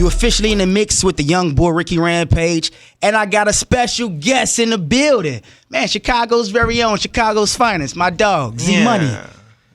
You officially in the mix with the young boy Ricky Rampage, and I got a special guest in the building. Man, Chicago's very own, Chicago's finest, my dog, ZMoney.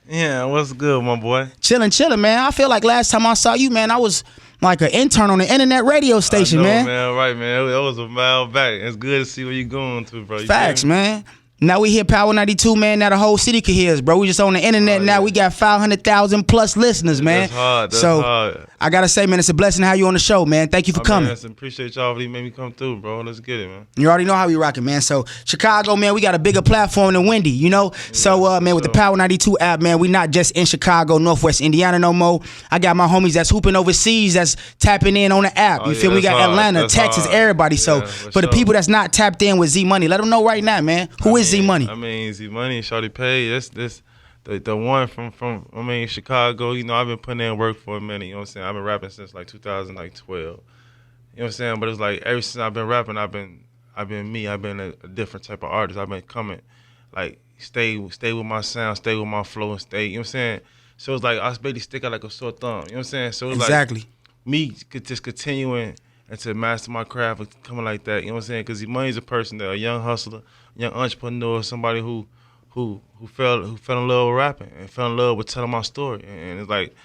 Yeah, what's good, my boy? Chillin', man. I feel like last time I saw you, man, I was like an intern on the internet radio station, I know, man. Right, man. That was a mile back. It's good to see where you going to, bro. Facts, man. Now we hear Power 92, man. Now the whole city can hear us, bro. We just on the internet now. We got 500,000 plus listeners, man. That's hard. That's so hard. I gotta say, man, it's a blessing to have you on the show, man. Thank you for coming. Man, appreciate y'all for letting me come through, bro. Let's get it, man. You already know how we rocking, man. So Chicago, man, we got a bigger platform than Wendy, you know. So, man, with the Power 92 app, man, we not just in Chicago, Northwest Indiana no more. I got my homies that's hooping overseas, that's tapping in on the app. You feel me? We got Atlanta, Texas, everybody. So, for the people that's not tapped in with ZMoney, let them know right now, man. Who is ZMoney? I mean, ZMoney, Shawty Page. This the one from Chicago. You know, I've been putting in work for a minute. You know what I'm saying? I've been rapping since like 2012. You know what I'm saying? But it's like ever since I've been rapping, I've been me. I've been a different type of artist. I've been coming, like stay with my sound, stay with my flow, and stay. You know what I'm saying? So it's like I basically stick out like a sore thumb. You know what I'm saying? So it's like me just continuing and to master my craft and coming like that. You know what I'm saying? Because ZMoney's a person that a young hustler, young entrepreneur, somebody who fell in love with rapping and fell in love with telling my story. And it's like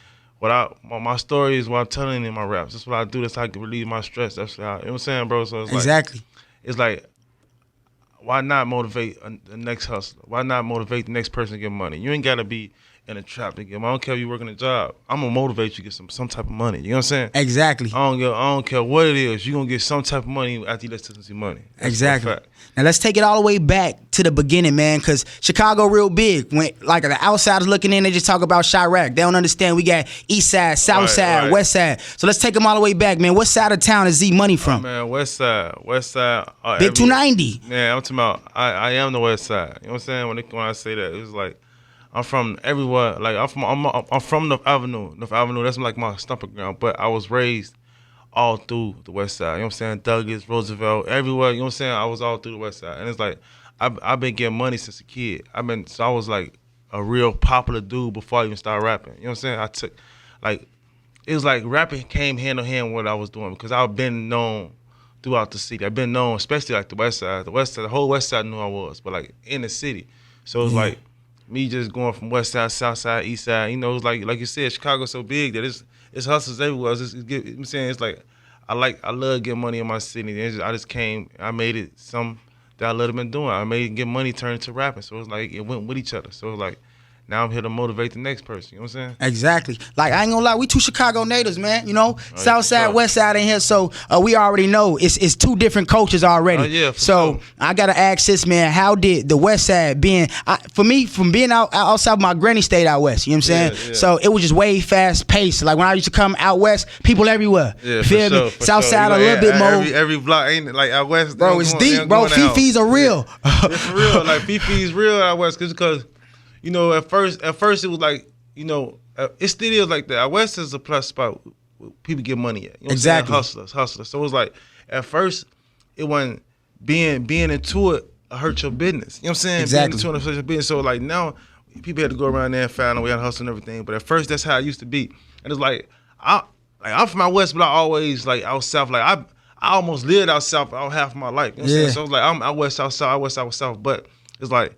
my story is what I'm telling in my raps. That's what I do. That's how I can relieve my stress. That's how, you know what I'm saying, bro? So it's like why not motivate the next hustler? Why not motivate the next person to get money? You ain't gotta be in a trap to get money. I don't care if you're working a job. I'm gonna motivate you to get some type of money. You know what I'm saying? Exactly. I don't care what it is. You're gonna get some type of money after you listen to some money. That's exactly. Now let's take it all the way back to the beginning, man, because Chicago real big. When like the outsiders looking in, they just talk about Chirac. They don't understand we got East Side, South Side, West Side. So let's take them all the way back, man. What side of town is ZMoney from? Man, West Side. Big 290. Man, I'm talking about. I am the West Side. You know what I'm saying? When I say that, it's like I'm from everywhere. Like I'm from North Avenue. North Avenue. That's like my stomping ground. But I was raised all through the West Side. You know what I'm saying? Douglas, Roosevelt, everywhere. You know what I'm saying? I was all through the West Side, and it's like I've been getting money since a kid. So I was like a real popular dude before I even started rapping. You know what I'm saying? It was like rapping came hand in hand with what I was doing because I've been known throughout the city. I've been known, especially like the West Side. The whole West Side knew I was, but like in the city. So it was like me just going from West Side, South Side, East Side. You know, it's like you said, Chicago's so big that it's hustlers everywhere. I'm saying it's like I love getting money in my city. I just came, I made it something that I love been doing. I made it get money turned into rapping. So it's like it went with each other. So it's like now I'm here to motivate the next person. You know what I'm saying? Exactly. Like, I ain't gonna lie, we two Chicago natives, man. You know, South Side, West Side in here. So we already know it's two different cultures already. So I gotta ask this, man, how did the West Side for me, from being outside, my granny stayed out west, you know what I'm saying? Yeah. So it was just way fast paced. Like when I used to come out west, people everywhere. Yeah, feel me? South Side a little bit more. Every block ain't like out west. Bro, it's deep, bro. Fifis are real. It's for real. Like Fifi's real out west because you know, at first it was like, you know, it still is like that. Out west is a plus spot where people get money at. You know exactly. Hustlers. So it was like, at first, it wasn't being into it hurt your business. You know what I'm saying? Exactly. Being into it hurt your business. So like now, people had to go around there and find a way to hustle and everything. But at first, that's how it used to be. And it's like, I'm from out west, but I always like out south. Like I almost lived out south all half of my life. You know what I'm saying? So it's like I'm out west, out south, out west, out south. But it's like,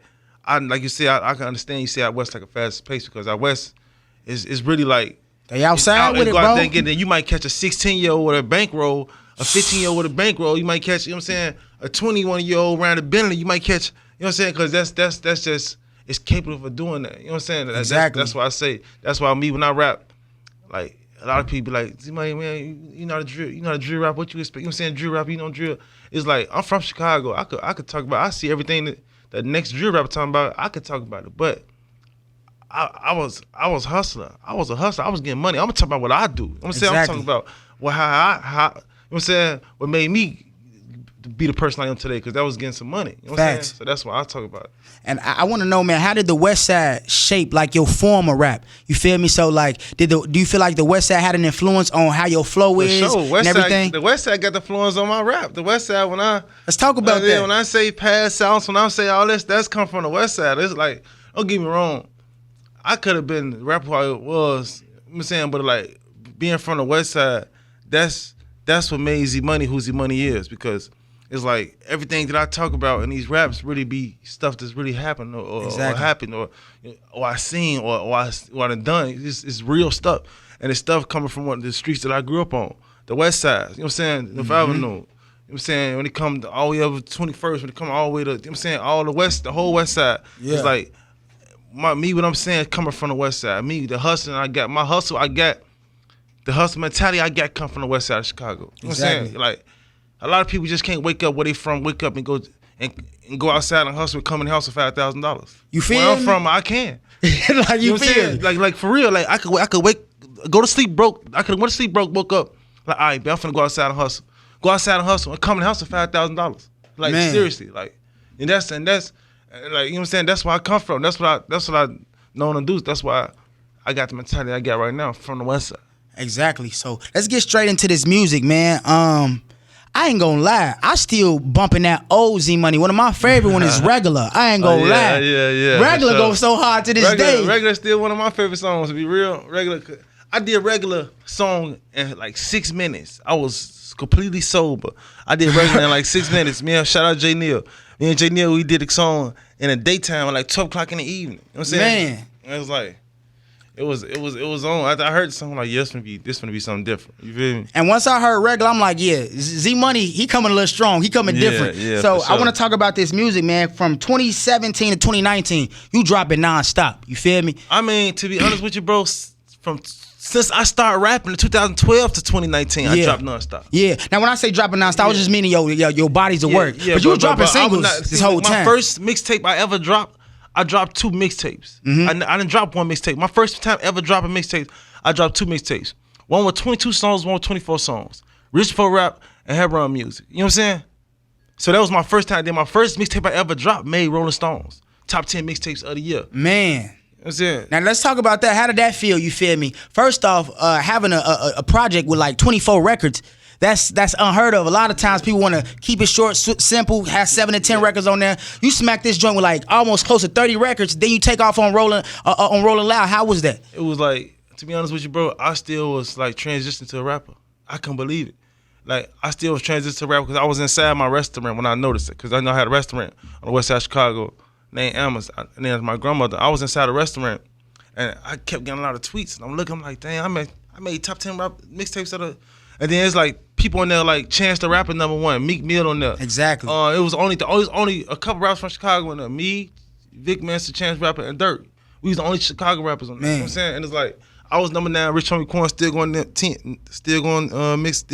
like you said, I can understand you say out west like a fast pace because out west is really like they outside with it, bro. Then you might catch a 16-year-old with a bankroll, a 15-year-old with a bankroll. You might catch, you know what I'm saying, a 21-year-old around a Bentley. You might catch, you know what I'm saying, because that's just it's capable of doing that. You know what I'm saying? Exactly. That's why I say. That's why me when I rap, like a lot of people like, man, you know the drill rap. What you expect? You know what I'm saying? Drill rap. You know drill. It's like I'm from Chicago. I could talk about. I see everything that the next drill rapper talking about, I could talk about it, but I was hustler. I was a hustler. I was getting money. I'm gonna talk about what I do. You know what I'm saying? I'm talking about how you know what I'm saying, what made me be the person I am today, because that was getting some money. You know what I'm saying? So that's why I talk about it. And I want to know, man, how did the West Side shape like your form of rap? You feel me? So like, do you feel like the West Side had an influence on how your flow is and everything? The West Side got the influence on my rap. The West Side, let's talk about that. When I say past sounds, when I say all this, that's come from the West Side. It's like, don't get me wrong, I could have been the rapper who I was. You know what I'm saying, but like being from the West Side, that's that's what made ZMoney who ZMoney is, because it's like everything that I talk about in these raps really be stuff that's really happened or happened or I seen or I done. It's real stuff, and it's stuff coming from the streets that I grew up on, the West Side. You know what I'm saying? The Avenue. You know what I'm saying? When it come all the way up to 21st, when it come all the way to, you know what I'm saying, all the whole West Side. Yeah. It's like what I'm saying, coming from the West Side. Me, the hustling I got, the hustle mentality I got come from the West Side of Chicago. You know what I'm saying? Like, a lot of people just can't wake up where they from, wake up and go outside and hustle and come in the house for $5,000. You feel where I'm from, I can. Like you feel like for real, like I could go to sleep broke. I could went to sleep broke, woke up, like, all right, I'm finna go outside and hustle. Go outside and hustle and come in the house for $5,000. Like, man. Seriously, like, and that's like, you know what I'm saying? That's where I come from. That's what I know to do. That's why I got the mentality I got right now from the West Side. Exactly. So let's get straight into this music, man. I ain't gonna lie, I still bumping that old ZMoney. One of my favorite one is Regular. I ain't gonna lie. Yeah. Regular goes so hard to this day. Regular still one of my favorite songs, to be real. Regular, I did Regular song in like 6 minutes. I was completely sober. I did Regular in like 6 minutes. Shout out J Neal. Me and J Neal, we did the song in the daytime at like 12 o'clock in the evening. You know what I'm saying? Man. It was like, it was on. After I heard the song, I'm like, yeah, this gonna be something different. You feel me? And once I heard Regular, I'm like, yeah, ZMoney, he coming a little strong. He coming different. Yeah, so sure. I want to talk about this music, man. From 2017 to 2019, you dropping nonstop. You feel me? I mean, to be honest with you, bro, since I started rapping in 2012 to 2019, I dropped nonstop. Yeah. Now, when I say dropping nonstop, I was just meaning your bodies of work. Yeah, but you were dropping singles this whole time. My first mixtape I ever dropped, I dropped 2 mixtapes. I didn't drop 1 mixtape. My first time ever dropping mixtapes, I dropped 2 mixtapes. One with 22 songs, one with 24 songs. Rich for Rap and Head Run Music. You know what I'm saying? So that was my first time. Then my first mixtape I ever dropped made Rolling Stones. Top 10 mixtapes of the year. Man. That's it. Now let's talk about that. How did that feel? You feel me? First off, having a project with like 24 records, that's unheard of. A lot of times people want to keep it short, simple, have 7 to 10 records on there. You smack this joint with like almost close to 30 records, then you take off on Rolling Loud. How was that? It was like, to be honest with you, bro, I still was like transitioning to a rapper. I couldn't believe it. Like, I still was transitioning to a rapper because I was inside my restaurant when I noticed it. Because I know I had a restaurant on the west side of Chicago named Amherst. And then my grandmother, I was inside a restaurant and I kept getting a lot of tweets. And I'm looking, I'm like, damn, I made top 10 rap mixtapes of the. And then it's like people on there like Chance the Rapper #1, Meek Mill on there. Exactly. It was only a couple rappers from Chicago on there. Me, Vic Mensa, Chance the Rapper, and Dirt. We was the only Chicago rappers on there. You know what I'm saying? And it's like I was #9, Rich Homie Quan still going in, mixtape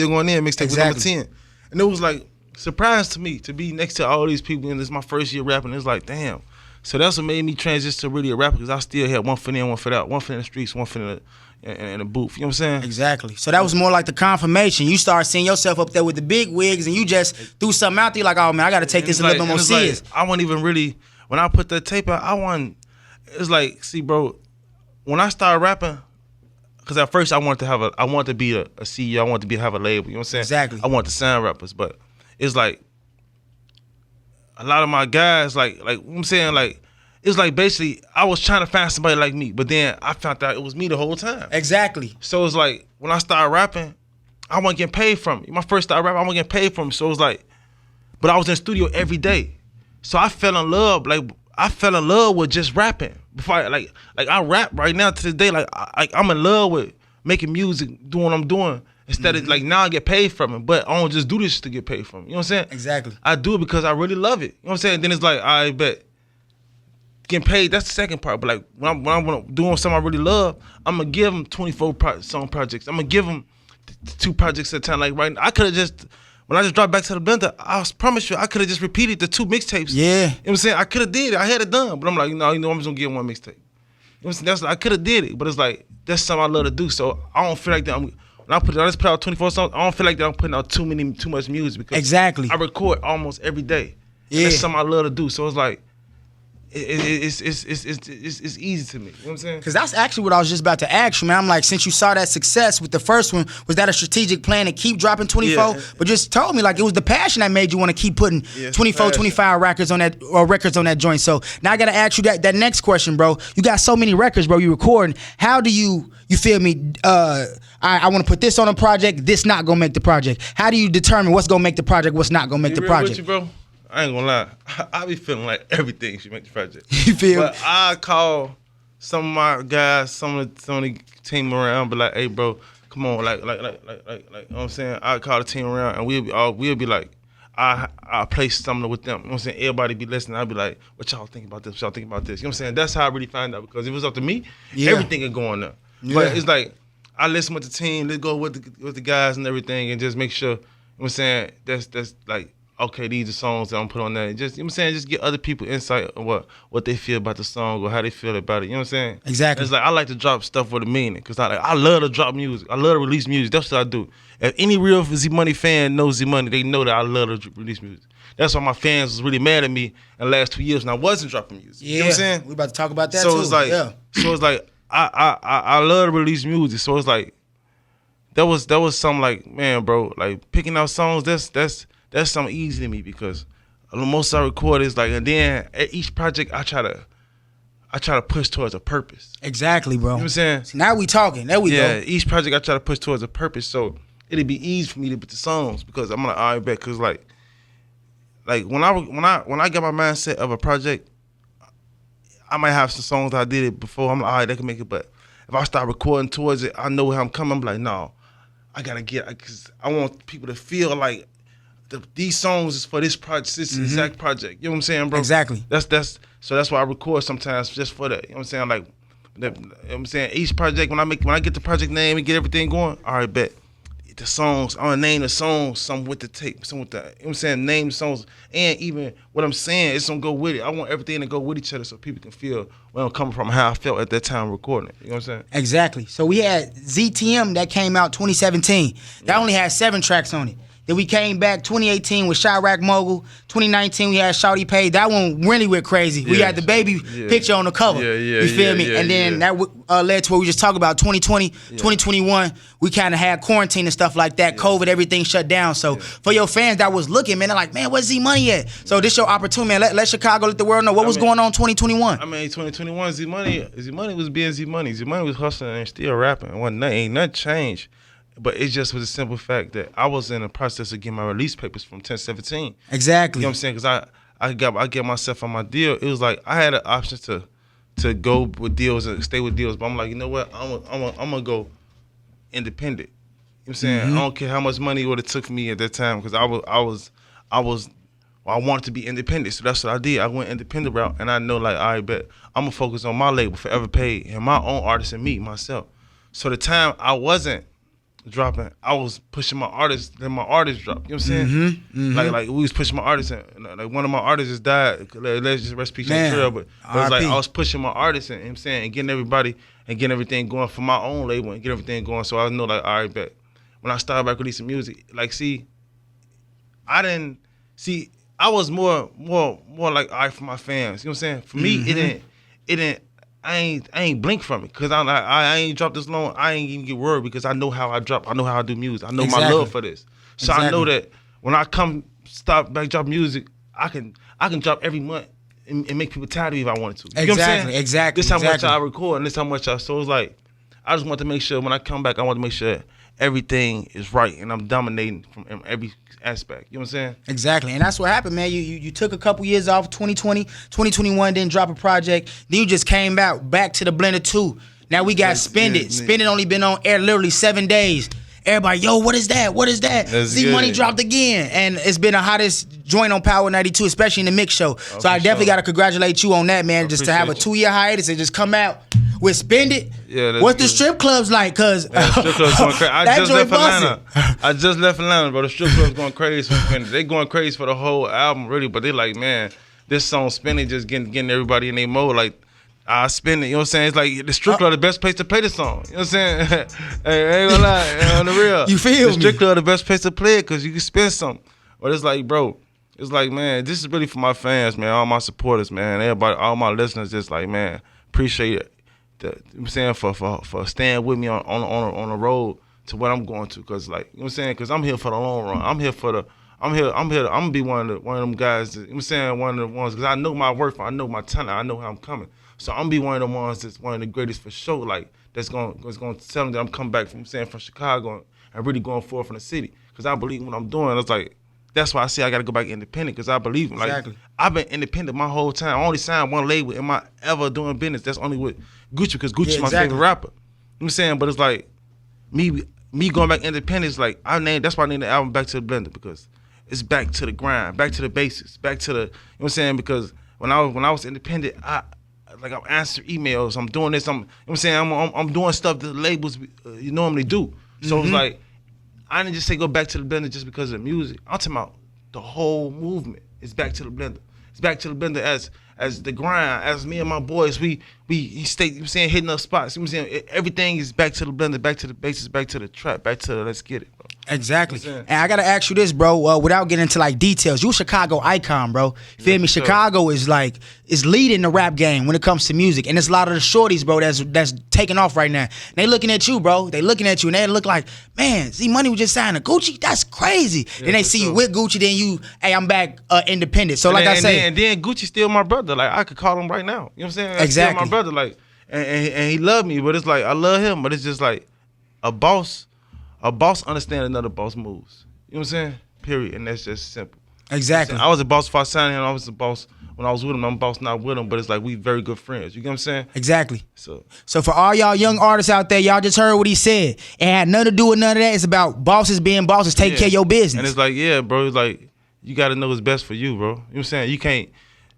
was #10. And it was like surprise to me to be next to all these people, and this is my first year rapping. It's like, damn. So that's what made me transition to really a rapper, because I still had one foot in, one foot out, one foot in the streets, one foot in the booth. You know what I'm saying? Exactly. So that was more like the confirmation. You start seeing yourself up there with the big wigs, and you just threw something out there like, oh man, I got to take this a little bit more serious. Like, I wasn't even really, when I put that tape out, it's like, see, bro, when I started rapping, because at first I wanted to be a CEO, I wanted to have a label. You know what I'm saying? Exactly. I wanted to sign rappers, but it's like a lot of my guys, like what I'm saying, like, it's like basically I was trying to find somebody like me, but then I found out it was me the whole time. Exactly. So it's like when I started rapping, I wasn't getting paid from it. My first start rapping, I wasn't getting paid from it. So it was like, but I was in the studio every day. So I fell in love with just rapping. Before I rap right now to this day, I'm in love with making music, doing what I'm doing. Instead of like now I get paid from it, but I don't just do this to get paid from it. You know what I'm saying? Exactly. I do it because I really love it. You know what I'm saying? Then it's like, I bet getting paid, that's the second part. But like when I'm doing something I really love, I'm gonna give them 24 song projects. I'm gonna give them 2 projects at a time. Like right now, I could have just, when I just dropped back to the blender, I promise you, I could have just repeated the 2 mixtapes. Yeah. You know what I'm saying? I could have did it. I had it done. But I'm like, no, I'm just gonna give 1 mixtape. You know what I'm saying? I could have did it, but it's like, that's something I love to do. So I don't feel like that when I just put out 24 songs, I don't feel like that I'm putting out too much music, because exactly. I record almost every day. Yeah. And that's something I love to do. So it's like, it's easy to me. You know what I'm saying? Because that's actually what I was just about to ask you, man. I'm like, since you saw that success with the first one, was that a strategic plan to keep dropping 24? Yeah. But just told me like it was the passion that made you want to keep putting 24, 25 records on that joint. So now I gotta ask you that next question, bro. You got so many records, bro. You recording. How do you feel me? I want to put this on a project. This not gonna make the project. How do you determine what's gonna make the project? What's not gonna make the project? With you, bro? I ain't gonna lie. I be feeling like everything should make the project. You feel? But I call some of my guys, some of the team around, but like, hey, bro, come on, like, you know what I'm saying? I call the team around, and we'll be like, I play something with them. You know what I'm saying? Everybody be listening. I'll be like, what y'all think about this? What y'all think about this? You know what I'm saying? That's how I really find out, because if it was up to me, everything could go on there. Yeah. But it's like, I listen with the team, let's go with the guys and everything, and just make sure, you know what I'm saying, that's like, okay, these are songs that I'm put on there. Just, you know what I'm saying, just get other people insight on what they feel about the song or how they feel about it. You know what I'm saying? Exactly. It's like, I like to drop stuff with a meaning, because I love to drop music. I love to release music. That's what I do. If any real ZMoney fan knows ZMoney, they know that I love to release music. That's why my fans was really mad at me in the last 2 years when I wasn't dropping music. Yeah. You know what I'm saying? We about to talk about that too. It's like, so it's like, I love to release music. So it's like, that was something like, man, bro, like picking out songs, that's something easy to me, because the most I record is like, and then at each project I try to push towards a purpose. Exactly, bro. You know what I'm saying? See, now we talking. There we go. Yeah, each project I try to push towards a purpose, so it'd be easy for me to put the songs, because I'm like, all right, bet, because like when I get my mindset of a project, I might have some songs I did it before. I'm like, all right, they can make it, but if I start recording towards it, I know how I'm coming. I'm like, no, I gotta because I want people to feel like these songs is for this project, this exact project. You know what I'm saying, bro? Exactly. So that's why I record sometimes just for that. You know what I'm saying? Like, you know what I'm saying, each project, when I get the project name and get everything going, all right, bet. The songs, I'm gonna name the songs, some with the tape, some with the, you know what I'm saying, name the songs, and even what I'm saying, it's gonna go with it. I want everything to go with each other so people can feel where I'm coming from, how I felt at that time recording it. You know what I'm saying? Exactly. So we had ZTM that came out 2017. That only had 7 tracks on it. Then we came back 2018 with Chirac Mogul. 2019 we had Shawty Paid. That one really went crazy. We had the baby picture on the cover. You feel me? And then that led to what we just talked about. 2020, 2021, we kind of had quarantine and stuff like that. COVID, everything shut down. So for your fans that was looking, man, they're like, man, where's ZMoney at? So this your opportunity, man. Let Chicago, let the world know what was going on in 2021. I mean, 2021, ZMoney was being ZMoney. ZMoney was hustling and still rapping. Ain't nothing changed. But it just was a simple fact that I was in the process of getting my release papers from 1017. Exactly. You know what I'm saying? Because I got myself on my deal. It was like I had an option to go with deals and stay with deals, but I'm like, you know what? I'm gonna go independent. You know what I'm saying? I don't care how much money it would have took me at that time, because I wanted to be independent. So that's what I did. I went independent route, and I know, like, all right, bet I'm gonna focus on my label, Forever Paid, and my own artists and myself. So the time I wasn't dropping, I was pushing my artists, then my artists dropped. You know what I'm saying? Like we was pushing my artists, and like one of my artists just died. Let's just rest peace on trail. But it was like I was pushing my artists, and you know what I'm saying, and getting everybody and getting everything going for my own label and get everything going. So I know, like, all right, bet. When I started back releasing music, like, I was more like, all right, for my fans. You know what I'm saying? For me, it didn't. I ain't blink from it, because I ain't dropped this long. I ain't even get worried, because I know how I drop. I know how I do music. I know my love for this. So I know that when I stop back drop music, I can drop every month and make people tired of me if I wanted to. You know what I'm saying? Exactly. This is how much I record, and this is how much so it's like, I just want to make sure when I come back, I want to make sure everything is right and I'm dominating from every aspect. You know what I'm saying? Exactly. And that's what happened, man. You took a couple years off, 2020, 2021, didn't drop a project. Then you just came back to the Blender 2. Now we got Spend It. Spend It only been on air literally 7 days. Everybody, yo, what is that? What is that? ZMoney dropped again. And it's been the hottest joint on Power 92, especially in the mix show. So I definitely got to congratulate you on that, man. Just to have a 2-year hiatus and just come out with Spend It. Yeah, what's the strip clubs like? Cause the strip clubs going crazy. I just left Atlanta, bro. The strip clubs going crazy for Spend It. They going crazy for the whole album, really. But they like, man, this song Spend It just getting everybody in their mode. Like, I spend it, you know what I'm saying? It's like the strip club the best place to play the song. You know what I'm saying? Hey, I ain't gonna lie, on the real. You feel the strip club the best place to play it, because you can spend something. But it's like, bro, it's like, man, this is really for my fans, man, all my supporters, man, everybody, all my listeners. Just like, man, appreciate it. I'm saying for staying with me on the road to what I'm going to, cause like, you know what I'm saying, cause I'm here for the long run. I'm here I'm gonna be one of them guys. You know what I'm saying, one of the ones, cause I know my worth, I know my talent, I know how I'm coming. So I'm gonna be one of the ones that's one of the greatest for sure. Like that's gonna tell them that I'm coming back from Chicago and really going forward from the city. Cause I believe in what I'm doing. It's like, that's why I say I gotta go back independent, cause I believe in, like, exactly. I've been independent my whole time. I only signed one label in my ever doing business. That's only with Gucci, because Gucci's my favorite rapper. You know what I'm saying? But it's like me going back independent is like, that's why I named the album Back to the Blender, because it's back to the grind, back to the basics, back to the, you know what I'm saying? Because when I was independent, I'm answering emails, I'm doing this, you know what I'm saying? I'm doing stuff that labels you normally do. So it's like, I didn't just say go back to the blender just because of the music. I'm talking about the whole movement. It's back to the blender. It's back to the blender as the grind, as me and my boys, we stay, you know what I'm saying, hitting up spots. You know what I'm saying? Everything is back to the blender, back to the basics, back to the trap, back to the let's get it, bro. Exactly. You know, and I gotta ask you this, bro, without getting into like details. You a Chicago icon, bro. Feel me? Sure. Chicago is leading the rap game when it comes to music. And it's a lot of the shorties, bro, that's taking off right now. And they looking at you, bro. They looking at you and they look like, man, ZMoney was just signed to Gucci? That's crazy. Yeah, then they see you with Gucci, then you, hey, I'm back independent. So like I say. And then Gucci's still my brother. Like, I could call him right now. You know what I'm saying? That's exactly. Still my brother. Like, and he loved me, but it's like, I love him, but it's just like a boss understands another boss moves. You know what I'm saying? Period. And that's just simple. Exactly. I was a boss before I signed him. I was a boss when I was with him. I'm a boss not with him, but it's like we very good friends. You get what I'm saying? Exactly. So for all y'all young artists out there, y'all just heard what he said. It had nothing to do with none of that. It's about bosses being bosses, taking care of your business. And it's like, yeah, bro, it's like, you got to know what's best for you, bro. You know what I'm saying? You can't,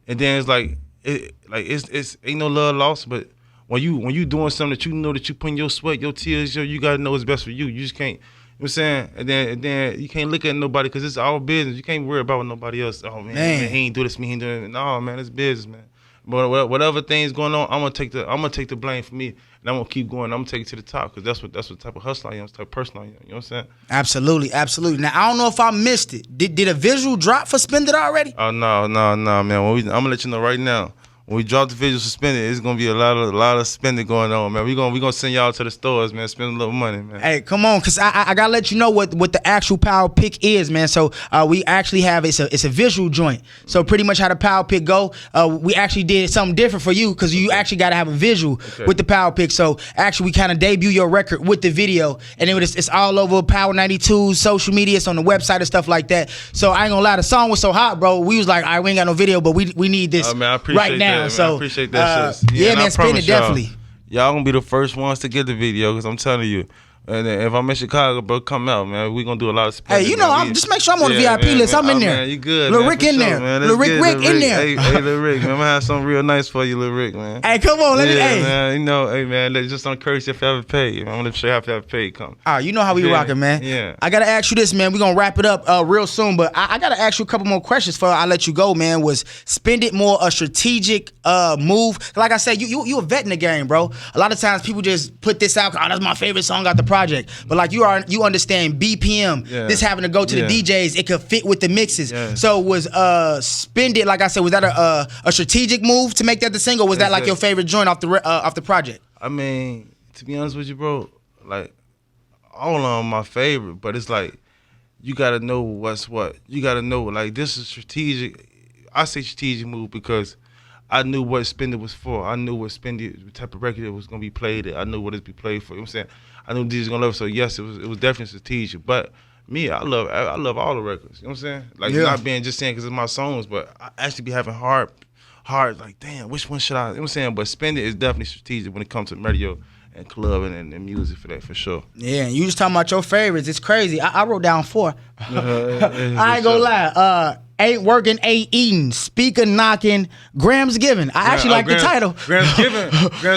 and then it's like, it's ain't no love lost, but when you doing something that you know that you putting your sweat, your tears, you got to know what's best for you. You just can't, you know what I'm saying? And then you can't look at nobody, because it's our business. You can't worry about what nobody else. Oh man, he ain't do this, me, he ain't doing it. No, man, it's business, man. But whatever thing's going on, I'm gonna take the blame for me, and I'm gonna keep going. I'm gonna take it to the top, because that's what type of hustler I am, type of person I am. You know what I'm saying? Absolutely. Now I don't know if I missed it. Did a visual drop for Spend It already? Oh no, man. I'm gonna let you know right now. When we drop the visual Suspended, it's gonna be a lot of spending going on, man. We gonna send y'all to the stores, man. Spend a little money, man. Hey, come on, cause I gotta let you know what the actual Power Pick is, man. So we actually have it's a visual joint. So pretty much how the Power Pick go, we actually did something different for you, cause you actually gotta have a visual with the Power Pick. So actually we kind of debut your record with the video, and it's all over Power 92 social media, it's on the website and stuff like that. So I ain't gonna lie, the song was so hot, bro. We was like, all right, we ain't got no video, but we need this man, I appreciate right now. That, man. So I appreciate that shit. Yeah, man, Spend It definitely. Y'all gonna be the first ones to get the video, because I'm telling you. And if I'm in Chicago, bro, come out, man. We gonna do a lot of spending. Hey, you know, just make sure I'm on the VIP list. I'm in there. Man, you good, Lil man, Rick in sure, there. Man. Lil Rick in there. Hey, Lil Rick, man. I'm gonna have something real nice for you, Lil Rick, man. Hey, come on, let me. Hey, man. You know, hey, man. Just on courtesy if you ever pay. I'm gonna show you how to have paid come. Ah, you know how we rocking, man. Yeah. I gotta ask you this, man. We gonna wrap it up real soon, but I gotta ask you a couple more questions before I let you go, man. Was Spend It more a strategic move? Like I said, you a vet in the game, bro. A lot of times people just put this out. Oh, that's my favorite song out the project. But like you understand BPM. Yeah. This having to go to the DJs. It could fit with the mixes. Yeah. So was Spend It, like I said, was that a strategic move to make that the single? Was that like your favorite joint off the project? I mean, to be honest with you, bro, like all of them my favorite, but it's like you gotta know what's what. You gotta know, like, this is strategic. I say strategic move because I knew what Spend It was for. I knew what Spend It, the type of record it was gonna be played at. I knew what it'd be played for. You know what I'm saying? I knew DJs gonna love it. So yes, it was definitely strategic. But me, I love all the records. You know what I'm saying? Like, not being just saying because it's my songs, but I actually be having hard, like, damn, which one should I? You know what I'm saying? But Spend It is definitely strategic when it comes to radio and club and music, for that, for sure. Yeah, and you just talking about your favorites. It's crazy. I wrote down 4. I ain't gonna lie. Ain't Working, Ain't Eating, Speaker Knocking, Grams Giving. I actually like the title. Grams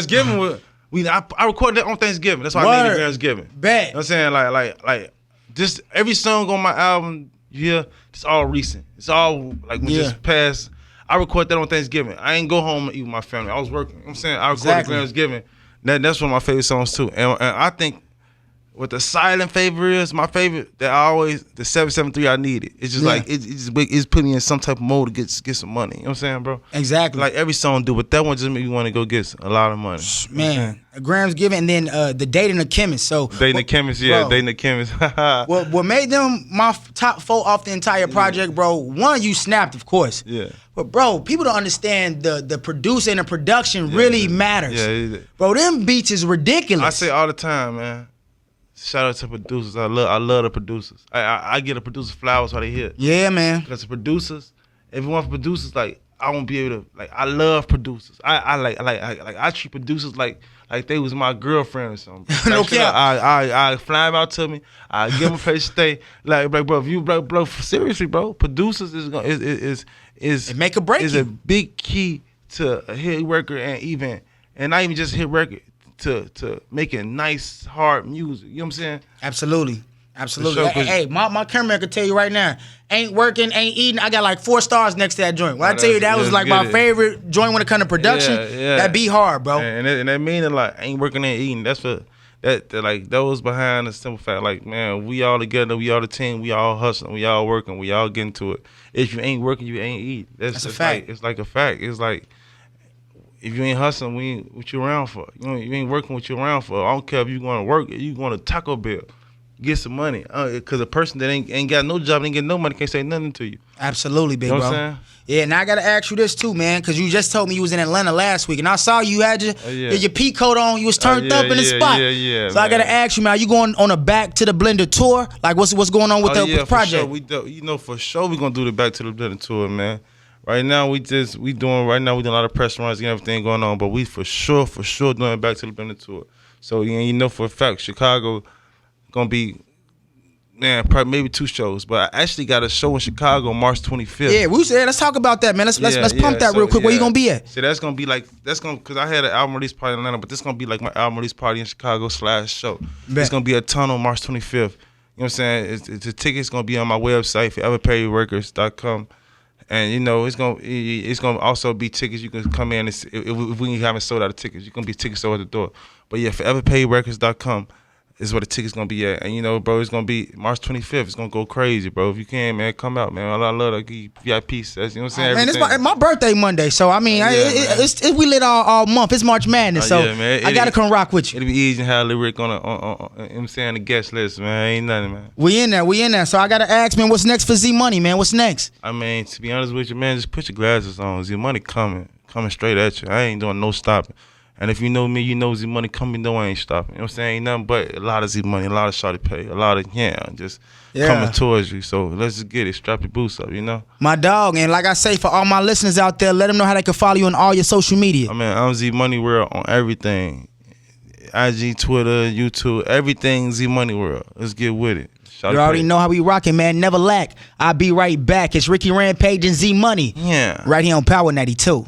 Giving. I recorded that on Thanksgiving. That's why I named it Grams Giving. Bet. You know what I'm saying? Like just every song on my album, it's all recent. It's all like we just passed. I recorded that on Thanksgiving. I ain't go home and eat with my family. I was working. You know what I'm saying? I recorded Grams Giving. That's one of my favorite songs too. And I think what the silent favor is, my favorite, that I always, the 773 I needed. It's just like, it's put me in some type of mode to get some money. You know what I'm saying, bro? Exactly. Like every song do, but that one just make me want to go get a lot of money. Man, Grams Giving, and then the Dating the Chemist. So Dating the Chemist, yeah, bro, Dating the Chemist. what made them my top 4 off the entire project, bro? One, you snapped, of course. Yeah. But bro, people don't understand the producer and the production really matters. Yeah. Bro, them beats is ridiculous. I say all the time, man. Shout out to producers. I love the producers. I get the producers flowers while they hit. Yeah, man. Because the producers, if you want producers, like I won't be able to. Like I love producers. I treat producers like they was my girlfriend or something. Like, no cap. I fly them out to me. I give them a place to stay. Like bro, if you bro, seriously, bro, producers is make a break. Is a big key to a hit record and not even just a hit record. To making nice, hard music. You know what I'm saying? Absolutely. Sure, hey, my cameraman could tell you right now, ain't working, ain't eating. I got like 4 stars next to that joint. When I tell you that was like my favorite joint when it comes to production, that be hard, bro. And that mean it like ain't working, ain't eating. That's for that like those behind the simple fact, like, man, we all together, we all the team, we all hustling, we all working, we all getting to it. If you ain't working, you ain't eating. That's a fact. It's like a fact. It's like, if you ain't hustling, we ain't what you around for. You ain't working what you around for. I don't care if you going to work, you going to Taco Bell, get some money. Because a person that ain't got no job, ain't get no money, can't say nothing to you. Absolutely, big bro. You know what I'm saying? Yeah, and I got to ask you this too, man, because you just told me you was in Atlanta last week, and I saw you had your P coat on, you was turned up in the spot. Yeah, so man. I got to ask you, man, are you going on a Back to the Blender tour? Like, what's going on with the project? For sure. For sure we going to do the Back to the Blender tour, man. Right now we doing a lot of press runs and everything going on, but we for sure doing Back to the Blender tour. So you know for a fact Chicago gonna be, man, probably maybe 2 shows, but I actually got a show in Chicago March 25th. Yeah, let's talk about that, man. Let's pump that real quick. Where you gonna be at? So that's gonna be like because I had an album release party in Atlanta, but this gonna be like my album release party in Chicago /show. It's gonna be a ton on March 25th. You know what I'm saying? The ticket's gonna be on my website, foreverpayrecords.com. And you know it's gonna also be tickets you can come in and if we haven't sold out of tickets, you gonna be tickets sold at the door. But yeah, foreverpayrecords.com is where the tickets gonna be at. And you know, bro, it's gonna be March 25th. It's gonna go crazy, bro. If you can, man, come out, man. I love the VIP sets. You know what I'm saying? Man, it's my birthday Monday, so I mean, we lit all month. It's March Madness, so man, I gotta come rock with you. It'll be easy to have lyric on you know what I'm saying, the guest list, man. Ain't nothing, man. We in there. So I gotta ask, man, what's next for ZMoney, man? What's next? I mean, to be honest with you, man, just put your glasses on. ZMoney coming straight at you. I ain't doing no stopping. And if you know me, you know ZMoney coming, though I ain't stopping. You know what I'm saying? Ain't nothing but a lot of ZMoney, a lot of shawty pay, a lot of, just coming towards you. So let's just get it. Strap your boots up, you know? My dog, and like I say, for all my listeners out there, let them know how they can follow you on all your social media. I mean, I'm ZMoney World on everything. IG, Twitter, YouTube, everything ZMoney World. Let's get with it. You already know how we rocking, man. Never lack. I'll be right back. It's Ricky Rampage and ZMoney. Yeah. Right here on Power 92.